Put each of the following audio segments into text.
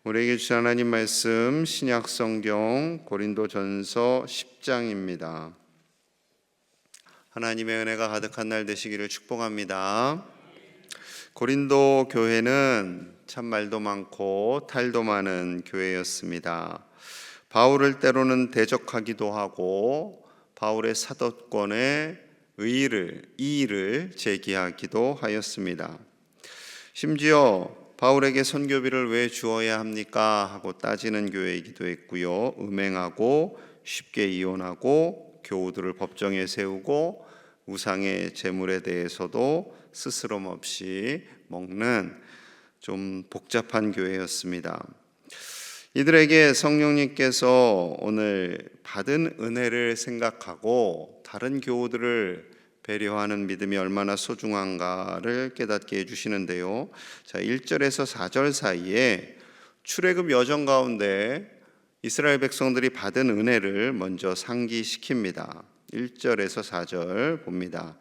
우리에게 주신 하나님 말씀 신약 성경 고린도전서 10장입니다. 하나님의 은혜가 가득한 날 되시기를 축복합니다. 고린도 교회는 참 말도 많고 탈도 많은 교회였습니다. 바울을 때로는 대적하기도 하고 바울의 사도권의 이의를 제기하기도 하였습니다. 심지어 바울에게 선교비를 왜 주어야 합니까? 하고 따지는 교회이기도 했고요. 음행하고 쉽게 이혼하고 교우들을 법정에 세우고 우상의 제물에 대해서도 스스럼 없이 먹는 좀 복잡한 교회였습니다. 이들에게 성령님께서 오늘 받은 은혜를 생각하고 다른 교우들을 배려하는 믿음이 얼마나 소중한가를 깨닫게 해주시는데요. 자, 1절에서 4절 사이에 출애굽 여정 가운데 이스라엘 백성들이 받은 은혜를 먼저 상기시킵니다. 1절에서 4절 봅니다.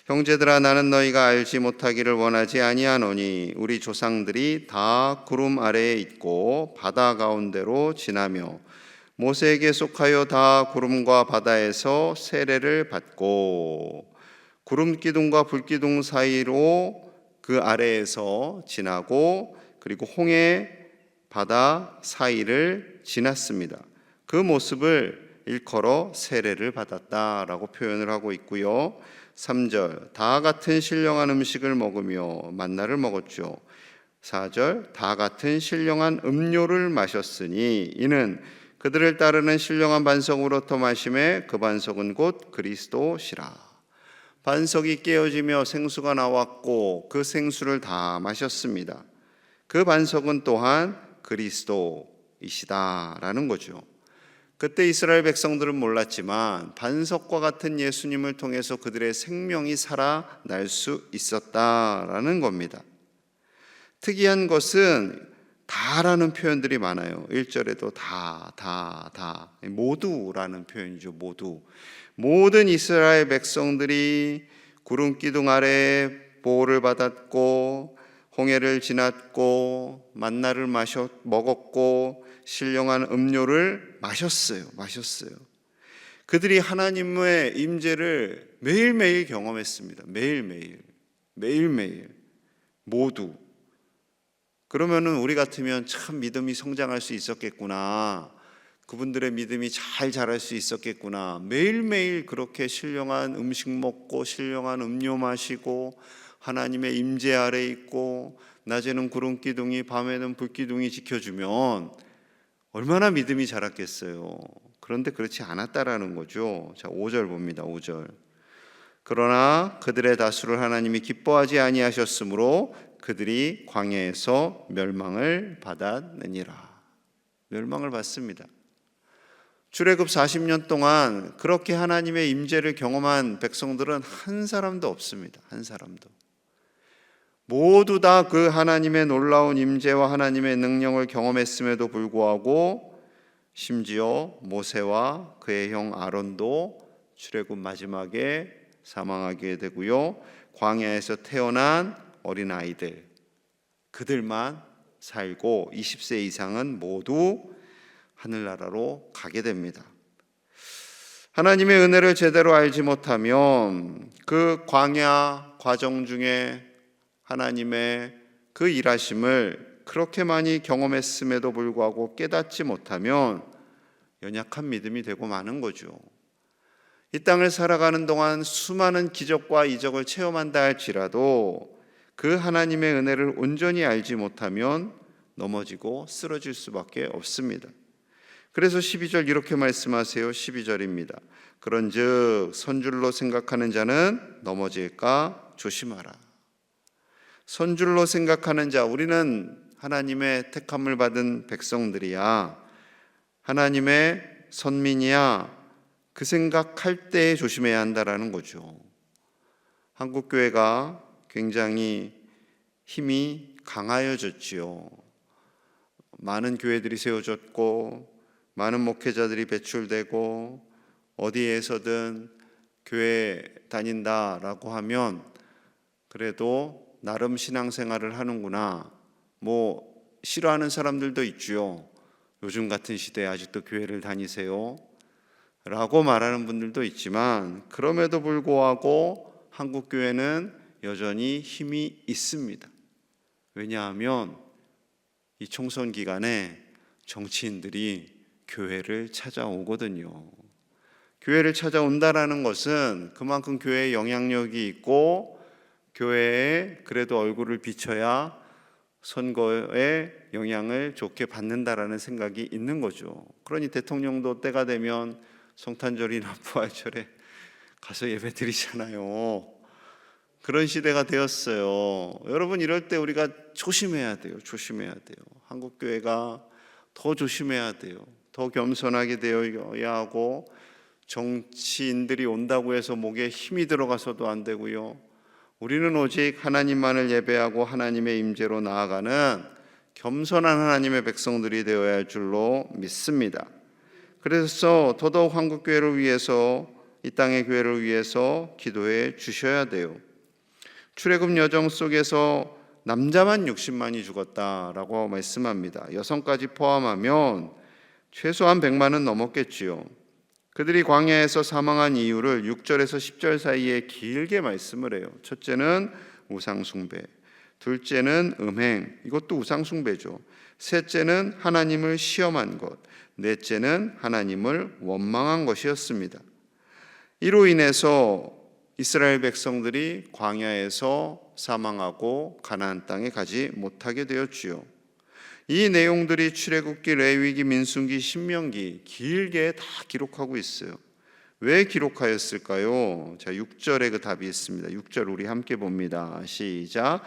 형제들아, 나는 너희가 알지 못하기를 원하지 아니하노니 우리 조상들이 다 구름 아래에 있고 바다 가운데로 지나며 모세에게 속하여 다 구름과 바다에서 세례를 받고 구름 기둥과 불 기둥 사이로 그 아래에서 지나고 그리고 홍해 바다 사이를 지났습니다. 그 모습을 일컬어 세례를 받았다라고 표현을 하고 있고요. 3절 다 같은 신령한 음식을 먹으며 만나를 먹었죠. 4절 다 같은 신령한 음료를 마셨으니 이는 그들을 따르는 신령한 반석으로부터 마시매 그 반석은 곧 그리스도시라. 반석이 깨어지며 생수가 나왔고 그 생수를 다 마셨습니다. 그 반석은 또한 그리스도이시다라는 거죠. 그때 이스라엘 백성들은 몰랐지만 반석과 같은 예수님을 통해서 그들의 생명이 살아날 수 있었다라는 겁니다. 특이한 것은 다라는 표현들이 많아요. 1절에도 다 모두라는 표현이죠. 모든 이스라엘 백성들이 구름 기둥 아래 보호를 받았고 홍해를 지났고 만나를 먹었고 신령한 음료를 마셨어요. 그들이 하나님의 임재를 매일매일 경험했습니다. 매일매일 모두. 그러면은 우리 같으면 참 믿음이 성장할 수 있었겠구나. 그분들의 믿음이 잘 자랄 수 있었겠구나. 매일매일 그렇게 신령한 음식 먹고 신령한 음료 마시고 하나님의 임재 아래 있고 낮에는 구름 기둥이 밤에는 불 기둥이 지켜주면 얼마나 믿음이 자랐겠어요. 그런데 그렇지 않았다라는 거죠. 자, 5절 봅니다. 5절. 그러나 그들의 다수를 하나님이 기뻐하지 아니하셨으므로 그들이 광야에서 멸망을 받았느니라. 멸망을 받습니다. 출애굽 40년 동안 그렇게 하나님의 임재를 경험한 백성들은 한 사람도 없습니다. 한 사람도. 모두 다 그 하나님의 놀라운 임재와 하나님의 능력을 경험했음에도 불구하고 심지어 모세와 그의 형 아론도 출애굽 마지막에 사망하게 되고요. 광야에서 태어난 어린아이들 그들만 살고 20세 이상은 모두 하늘나라로 가게 됩니다. 하나님의 은혜를 제대로 알지 못하면 그 광야 과정 중에 하나님의 그 일하심을 그렇게 많이 경험했음에도 불구하고 깨닫지 못하면 연약한 믿음이 되고 마는 거죠. 이 땅을 살아가는 동안 수많은 기적과 이적을 체험한다 할지라도 그 하나님의 은혜를 온전히 알지 못하면 넘어지고 쓰러질 수밖에 없습니다. 그래서 12절 이렇게 말씀하세요. 12절입니다. 그런즉 선줄로 생각하는 자는 넘어질까 조심하라. 선줄로 생각하는 자, 우리는 하나님의 택함을 받은 백성들이야, 하나님의 선민이야, 그 생각할 때 조심해야 한다라는 거죠. 한국교회가 굉장히 힘이 강하여졌지요. 많은 교회들이 세워졌고 많은 목회자들이 배출되고 어디에서든 교회 다닌다라고 하면 그래도 나름 신앙생활을 하는구나, 뭐 싫어하는 사람들도 있죠. 요즘 같은 시대에 아직도 교회를 다니세요? 라고 말하는 분들도 있지만, 그럼에도 불구하고 한국 교회는 여전히 힘이 있습니다. 왜냐하면 이 총선 기간에 정치인들이 교회를 찾아오거든요. 교회를 찾아온다라는 것은 그만큼 교회에 영향력이 있고 교회에 그래도 얼굴을 비춰야 선거에 영향을 좋게 받는다라는 생각이 있는 거죠. 그러니 대통령도 때가 되면 성탄절이나 부활절에 가서 예배 드리잖아요. 그런 시대가 되었어요. 여러분, 이럴 때 우리가 조심해야 돼요. 조심해야 돼요. 한국 교회가 더 조심해야 돼요. 더 겸손하게 되어야 하고, 정치인들이 온다고 해서 목에 힘이 들어가서도 안 되고요. 우리는 오직 하나님만을 예배하고 하나님의 임재로 나아가는 겸손한 하나님의 백성들이 되어야 할 줄로 믿습니다. 그래서 더더욱 한국 교회를 위해서, 이 땅의 교회를 위해서 기도해 주셔야 돼요. 출애굽 여정 속에서 남자만 60만이 죽었다라고 말씀합니다. 여성까지 포함하면 최소한 100만은 넘었겠지요. 그들이 광야에서 사망한 이유를 6절에서 10절 사이에 길게 말씀을 해요. 첫째는 우상숭배, 둘째는 음행, 이것도 우상숭배죠. 셋째는 하나님을 시험한 것, 넷째는 하나님을 원망한 것이었습니다. 이로 인해서 이스라엘 백성들이 광야에서 사망하고 가나안 땅에 가지 못하게 되었지요. 이 내용들이 출애굽기, 레위기, 민수기, 신명기 길게 다 기록하고 있어요. 왜 기록하였을까요? 자, 6절에 그 답이 있습니다. 6절 우리 함께 봅니다. 시작.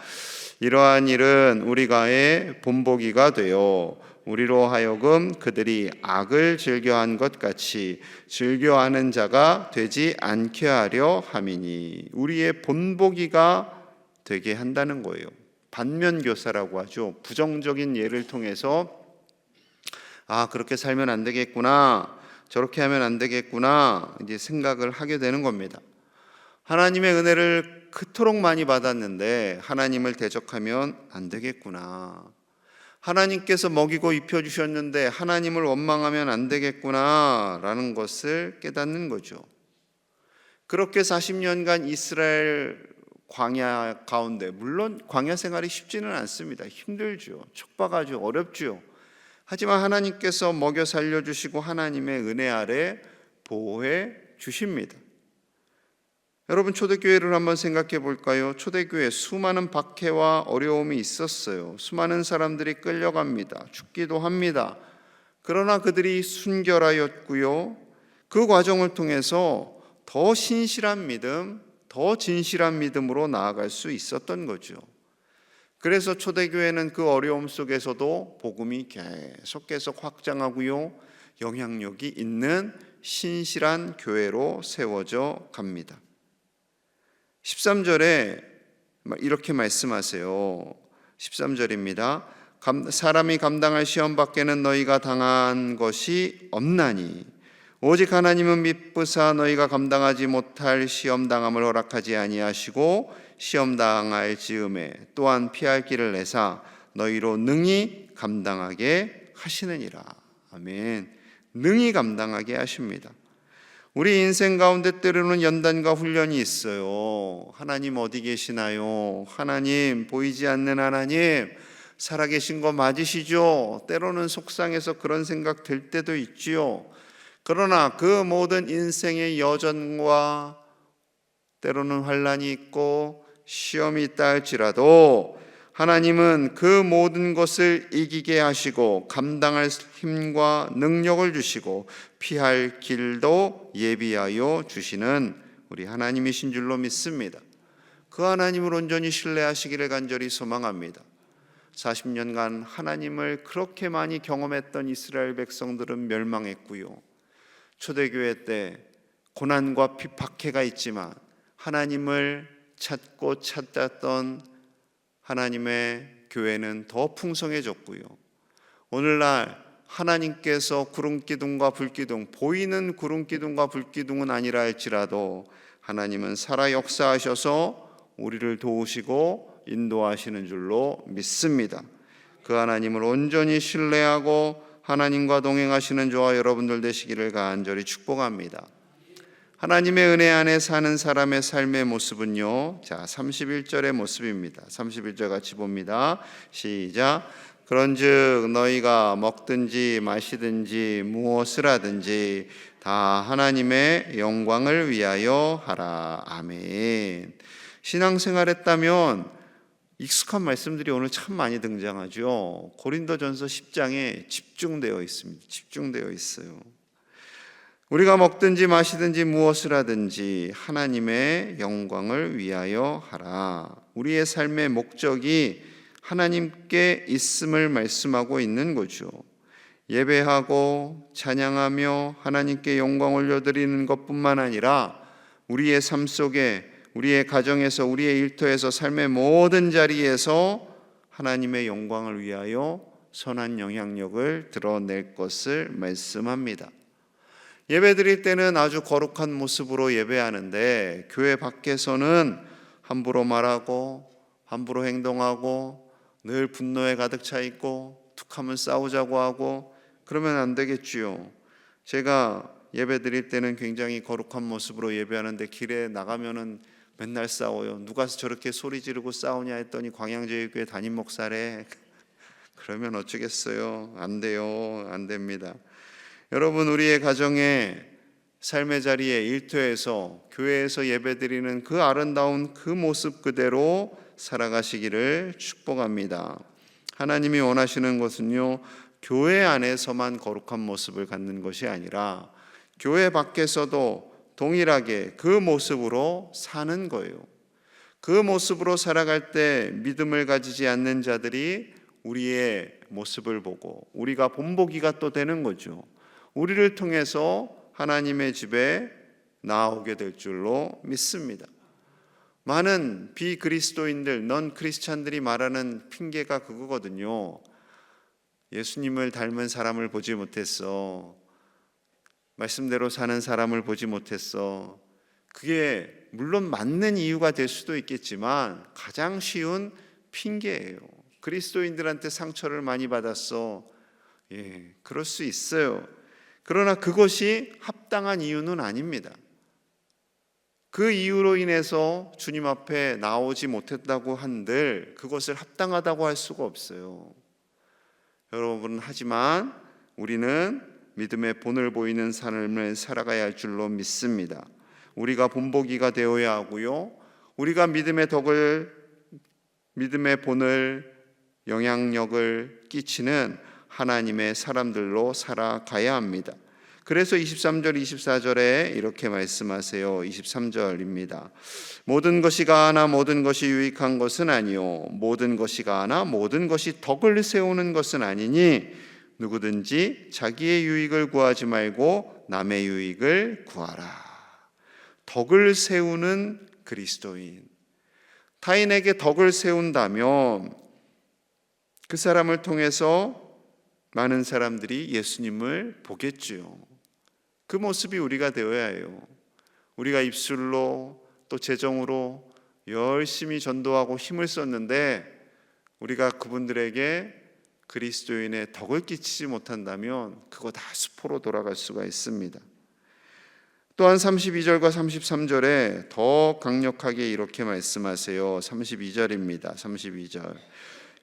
이러한 일은 우리가의 본보기가 되어 우리로 하여금 그들이 악을 즐겨한 것 같이 즐겨하는 자가 되지 않게 하려 함이니, 우리의 본보기가 되게 한다는 거예요. 반면교사라고 하죠. 부정적인 예를 통해서 그렇게 살면 안 되겠구나, 저렇게 하면 안 되겠구나 이제 생각을 하게 되는 겁니다. 하나님의 은혜를 그토록 많이 받았는데 하나님을 대적하면 안 되겠구나, 하나님께서 먹이고 입혀주셨는데 하나님을 원망하면 안 되겠구나 라는 것을 깨닫는 거죠. 그렇게 40년간 이스라엘 광야 가운데, 물론 광야 생활이 쉽지는 않습니다. 힘들죠. 척박하죠. 어렵죠. 하지만 하나님께서 먹여 살려주시고 하나님의 은혜 아래 보호해 주십니다. 여러분, 초대교회를 한번 생각해 볼까요? 초대교회 수많은 박해와 어려움이 있었어요. 수많은 사람들이 끌려갑니다. 죽기도 합니다. 그러나 그들이 순결하였고요. 그 과정을 통해서 더 신실한 믿음, 더 진실한 믿음으로 나아갈 수 있었던 거죠. 그래서 초대교회는 그 어려움 속에서도 복음이 계속 확장하고요, 영향력이 있는 신실한 교회로 세워져 갑니다. 13절에 이렇게 말씀하세요. 13절입니다. 사람이 감당할 시험 밖에는 너희가 당한 것이 없나니 오직 하나님은 미쁘사 너희가 감당하지 못할 시험 당함을 허락하지 아니하시고 시험 당할 즈음에 또한 피할 길을 내사 너희로 능히 감당하게 하시느니라. 아멘. 능히 감당하게 하십니다. 우리 인생 가운데 때로는 연단과 훈련이 있어요. 하나님 어디 계시나요? 하나님, 보이지 않는 하나님, 살아계신 거 맞으시죠? 때로는 속상해서 그런 생각 들 때도 있지요. 그러나 그 모든 인생의 여전과 때로는 환난이 있고 시험이 있다 할지라도 하나님은 그 모든 것을 이기게 하시고 감당할 힘과 능력을 주시고 피할 길도 예비하여 주시는 우리 하나님이신 줄로 믿습니다. 그 하나님을 온전히 신뢰하시기를 간절히 소망합니다. 40년간 하나님을 그렇게 많이 경험했던 이스라엘 백성들은 멸망했고요. 초대교회 때 고난과 박해가 있지만 하나님을 찾고 찾았던 하나님의 교회는 더 풍성해졌고요. 오늘날 하나님께서 구름기둥과 불기둥, 보이는 구름기둥과 불기둥은 아니라 할지라도 하나님은 살아 역사하셔서 우리를 도우시고 인도하시는 줄로 믿습니다. 그 하나님을 온전히 신뢰하고 하나님과 동행하시는 저와 여러분들 되시기를 간절히 축복합니다. 하나님의 은혜 안에 사는 사람의 삶의 모습은요, 자 31절의 모습입니다. 31절 같이 봅니다. 시작. 그런즉 너희가 먹든지 마시든지 무엇을 하든지 다 하나님의 영광을 위하여 하라. 아멘. 신앙생활했다면 익숙한 말씀들이 오늘 참 많이 등장하죠. 고린도전서 10장에 집중되어 있습니다. 집중되어 있어요. 우리가 먹든지 마시든지 무엇을 하든지 하나님의 영광을 위하여 하라. 우리의 삶의 목적이 하나님께 있음을 말씀하고 있는 거죠. 예배하고 찬양하며 하나님께 영광 올려드리는 것뿐만 아니라 우리의 삶 속에, 우리의 가정에서, 우리의 일터에서, 삶의 모든 자리에서 하나님의 영광을 위하여 선한 영향력을 드러낼 것을 말씀합니다. 예배 드릴 때는 아주 거룩한 모습으로 예배하는데 교회 밖에서는 함부로 말하고 함부로 행동하고 늘 분노에 가득 차 있고 툭하면 싸우자고 하고 그러면 안 되겠지요. 제가 예배 드릴 때는 굉장히 거룩한 모습으로 예배하는데 길에 나가면은 맨날 싸워요. 누가 저렇게 소리 지르고 싸우냐 했더니 광양제일교회 담임 목사래. 그러면 어쩌겠어요. 안 돼요. 안 됩니다. 여러분, 우리의 가정에, 삶의 자리에, 일터에서, 교회에서 예배드리는 그 아름다운 그 모습 그대로 살아가시기를 축복합니다. 하나님이 원하시는 것은요, 교회 안에서만 거룩한 모습을 갖는 것이 아니라 교회 밖에서도 동일하게 그 모습으로 사는 거예요. 그 모습으로 살아갈 때 믿음을 가지지 않는 자들이 우리의 모습을 보고 우리가 본보기가 또 되는 거죠. 우리를 통해서 하나님의 집에 나오게 될 줄로 믿습니다. 많은 비그리스도인들, 넌 크리스찬들이 말하는 핑계가 그거거든요. 예수님을 닮은 사람을 보지 못했어. 말씀대로 사는 사람을 보지 못했어. 그게 물론 맞는 이유가 될 수도 있겠지만 가장 쉬운 핑계예요. 그리스도인들한테 상처를 많이 받았어. 그럴 수 있어요. 그러나 그것이 합당한 이유는 아닙니다. 그 이유로 인해서 주님 앞에 나오지 못했다고 한들 그것을 합당하다고 할 수가 없어요. 여러분, 하지만 우리는 믿음의 본을 보이는 삶을 살아가야 할 줄로 믿습니다. 우리가 본보기가 되어야 하고요, 우리가 믿음의 본을, 영향력을 끼치는 하나님의 사람들로 살아가야 합니다. 그래서 23절 24절에 이렇게 말씀하세요. 23절입니다. 모든 것이 가하나 모든 것이 유익한 것은 아니요 모든 것이 가하나 모든 것이 덕을 세우는 것은 아니니 누구든지 자기의 유익을 구하지 말고 남의 유익을 구하라. 덕을 세우는 그리스도인, 타인에게 덕을 세운다면 그 사람을 통해서 많은 사람들이 예수님을 보겠지요. 그 모습이 우리가 되어야 해요. 우리가 입술로 또 재정으로 열심히 전도하고 힘을 썼는데 우리가 그분들에게 그리스도인의 덕을 끼치지 못한다면 그거 다 수포로 돌아갈 수가 있습니다. 또한 32절과 33절에 더 강력하게 이렇게 말씀하세요. 32절입니다. 32절.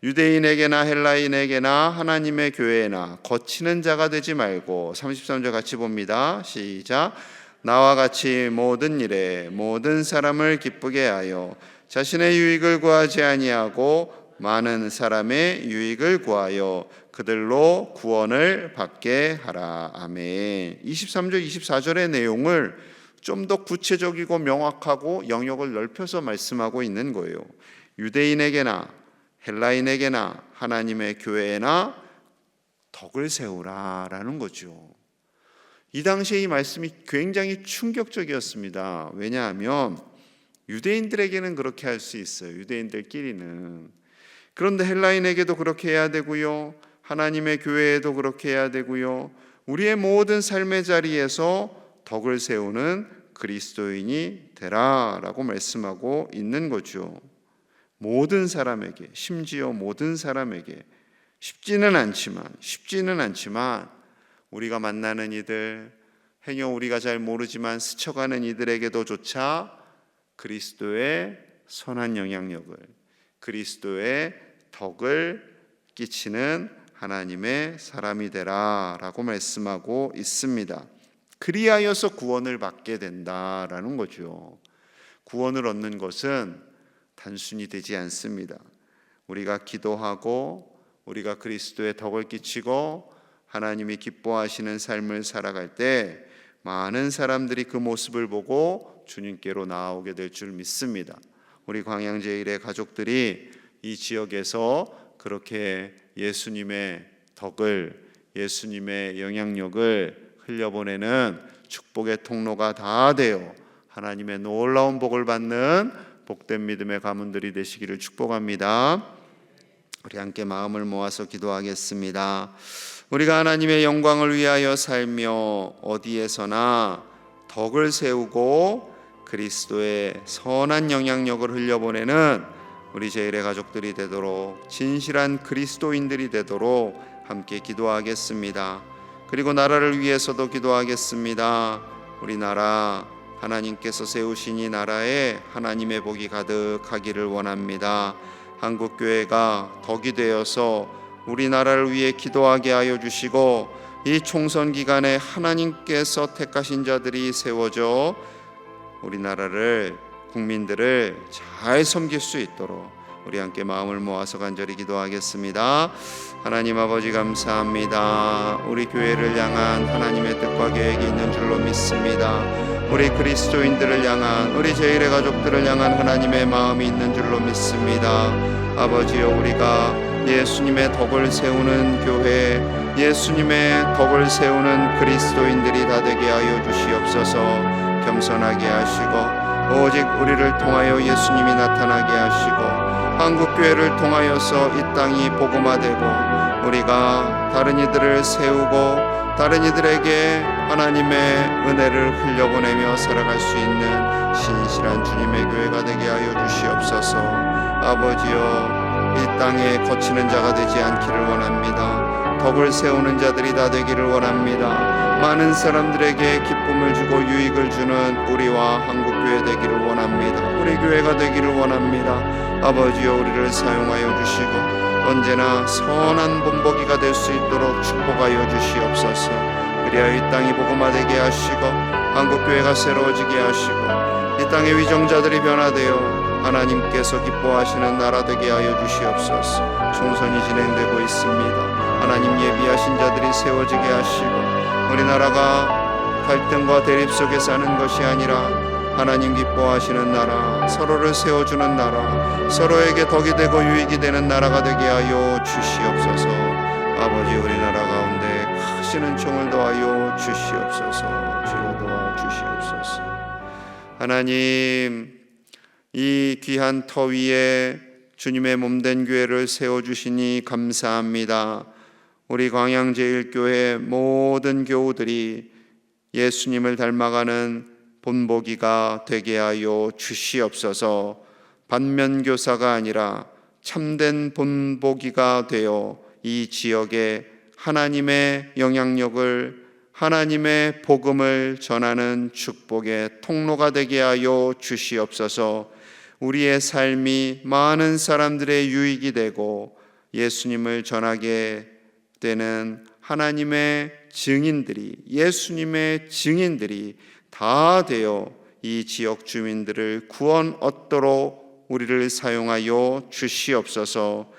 유대인에게나 헬라인에게나 하나님의 교회나 거치는 자가 되지 말고, 33절 같이 봅니다. 시작. 나와 같이 모든 일에 모든 사람을 기쁘게 하여 자신의 유익을 구하지 아니하고 많은 사람의 유익을 구하여 그들로 구원을 받게 하라. 아멘. 23절 24절의 내용을 좀 더 구체적이고 명확하고 영역을 넓혀서 말씀하고 있는 거예요. 유대인에게나 헬라인에게나 하나님의 교회나 덕을 세우라라는 거죠. 이 당시에 이 말씀이 굉장히 충격적이었습니다. 왜냐하면 유대인들에게는 그렇게 할 수 있어요. 유대인들끼리는. 그런데 헬라인에게도 그렇게 해야 되고요, 하나님의 교회에도 그렇게 해야 되고요, 우리의 모든 삶의 자리에서 덕을 세우는 그리스도인이 되라라고 말씀하고 있는 거죠. 모든 사람에게, 심지어 모든 사람에게, 쉽지는 않지만 우리가 만나는 이들, 행여 우리가 잘 모르지만 스쳐가는 이들에게도조차 그리스도의 선한 영향력을, 그리스도의 덕을 끼치는 하나님의 사람이 되라라고 말씀하고 있습니다. 그리하여서 구원을 받게 된다라는 거죠. 구원을 얻는 것은 단순히 되지 않습니다. 우리가 기도하고 우리가 그리스도의 덕을 끼치고 하나님이 기뻐하시는 삶을 살아갈 때 많은 사람들이 그 모습을 보고 주님께로 나아오게 될 줄 믿습니다. 우리 광양제일의 가족들이 이 지역에서 그렇게 예수님의 덕을, 예수님의 영향력을 흘려보내는 축복의 통로가 다 되어 하나님의 놀라운 복을 받는 복된 믿음의 가문들이 되시기를 축복합니다. 우리 함께 마음을 모아서 기도하겠습니다. 우리가 하나님의 영광을 위하여 살며 어디에서나 덕을 세우고 그리스도의 선한 영향력을 흘려보내는 우리 제일의 가족들이 되도록, 진실한 그리스도인들이 되도록 함께 기도하겠습니다. 그리고 나라를 위해서도 기도하겠습니다. 우리나라 하나님께서 세우신 이 나라에 하나님의 복이 가득하기를 원합니다. 한국교회가 덕이 되어서 우리나라를 위해 기도하게 하여 주시고, 이 총선 기간에 하나님께서 택하신 자들이 세워져 우리나라를, 국민들을 잘 섬길 수 있도록 우리 함께 마음을 모아서 간절히 기도하겠습니다. 하나님 아버지 감사합니다. 우리 교회를 향한 하나님의 뜻과 계획이 있는 줄로 믿습니다. 우리 그리스도인들을 향한, 우리 제일의 가족들을 향한 하나님의 마음이 있는 줄로 믿습니다. 아버지여, 우리가 예수님의 덕을 세우는 교회, 예수님의 덕을 세우는 그리스도인들이 다 되게 하여 주시옵소서. 겸손하게 하시고 오직 우리를 통하여 예수님이 나타나게 하시고, 한국교회를 통하여서 이 땅이 복음화되고 우리가 다른 이들을 세우고 다른 이들에게 하나님의 은혜를 흘려보내며 살아갈 수 있는 신실한 주님의 교회가 되게 하여 주시옵소서. 아버지여, 이 땅에 거치는 자가 되지 않기를 원합니다. 덕을 세우는 자들이 다 되기를 원합니다. 많은 사람들에게 기쁨을 주고 유익을 주는 우리와 한국교회 되기를 원합니다. 우리 교회가 되기를 원합니다. 아버지여, 우리를 사용하여 주시고 언제나 선한 본보기가 될 수 있도록 축복하여 주시옵소서. 그리하여 이 땅이 복음화되게 하시고 한국교회가 새로워지게 하시고 이 땅의 위정자들이 변화되어 하나님께서 기뻐하시는 나라 되게 하여 주시옵소서. 총선이 진행되고 있습니다. 하나님 예비하신 자들이 세워지게 하시고 우리나라가 갈등과 대립 속에 사는 것이 아니라 하나님 기뻐하시는 나라, 서로를 세워주는 나라, 서로에게 덕이 되고 유익이 되는 나라가 되게 하여 주시옵소서. 아버지, 우리나라 가운데 크시는 총을 더하여 주시옵소서. 주여 도와주시옵소서. 하나님, 이 귀한 터 위에 주님의 몸된 교회를 세워주시니 감사합니다. 우리 광양제일교회 모든 교우들이 예수님을 닮아가는 본보기가 되게 하여 주시옵소서. 반면교사가 아니라 참된 본보기가 되어 이 지역에 하나님의 영향력을, 하나님의 복음을 전하는 축복의 통로가 되게 하여 주시옵소서. 우리의 삶이 많은 사람들의 유익이 되고 예수님을 전하게 되는 하나님의 증인들이, 예수님의 증인들이 다 되어 이 지역 주민들을 구원 얻도록 우리를 사용하여 주시옵소서.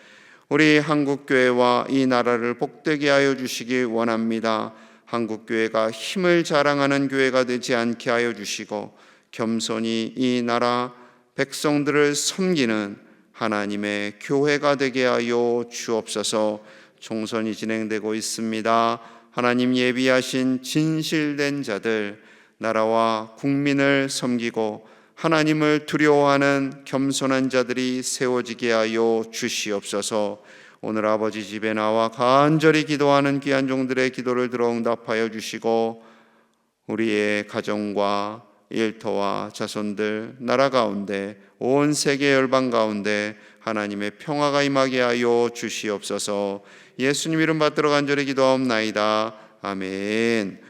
우리 한국교회와 이 나라를 복되게 하여 주시기 원합니다. 한국교회가 힘을 자랑하는 교회가 되지 않게 하여 주시고 겸손히 이 나라 백성들을 섬기는 하나님의 교회가 되게 하여 주옵소서. 총선이 진행되고 있습니다. 하나님 예비하신 진실된 자들, 나라와 국민을 섬기고 하나님을 두려워하는 겸손한 자들이 세워지게 하여 주시옵소서. 오늘 아버지 집에 나와 간절히 기도하는 귀한 종들의 기도를 들어 응답하여 주시고 우리의 가정과 일터와 자손들, 나라 가운데 온 세계 열방 가운데 하나님의 평화가 임하게 하여 주시옵소서. 예수님 이름 받들어 간절히 기도하옵나이다. 아멘.